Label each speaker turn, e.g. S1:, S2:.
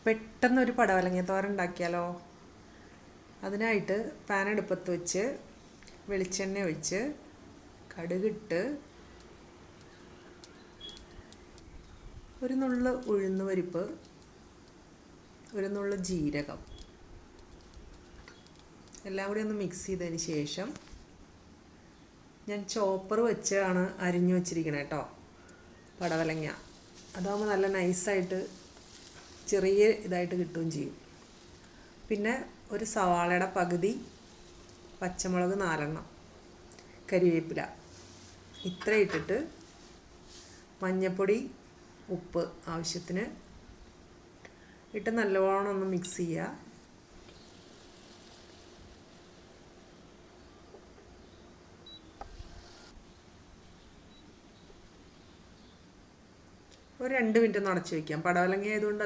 S1: പെട്ടെന്നൊരു പടവലങ്ങ തോരൻ ഉണ്ടാക്കിയാലോ? അതിനായിട്ട് പാൻ അടുപ്പത്ത് വെച്ച് വെളിച്ചെണ്ണ ഒഴിച്ച് കടുകിട്ട് ഒരു നുള്ള് ഉഴുന്ന് പരിപ്പ്, ഒരു നുള്ള് ജീരകം എല്ലാം കൂടി ഒന്ന് മിക്സ് ചെയ്തതിന് ശേഷം ഞാൻ ചോപ്പർ വെച്ചാണ് അരിഞ്ഞു വച്ചിരിക്കണേ കേട്ടോ പടവലങ്ങ. അതാകുമ്പോൾ നല്ല നൈസായിട്ട് ചെറിയ ഇതായിട്ട് കിട്ടുകയും ചെയ്യും. പിന്നെ ഒരു സവാളയുടെ പകുതി, പച്ചമുളക് 4 കരിവേപ്പില ഇത്ര ഇട്ടിട്ട് മഞ്ഞൾപ്പൊടി, ഉപ്പ് ആവശ്യത്തിന് ഇട്ട് നല്ലോണം ഒന്ന് മിക്സ് ചെയ്യുക. ഒരു 2 മിനിറ്റ് ഒന്ന് അടച്ച് വയ്ക്കാം. പടവലങ്ങ ആയതുകൊണ്ട്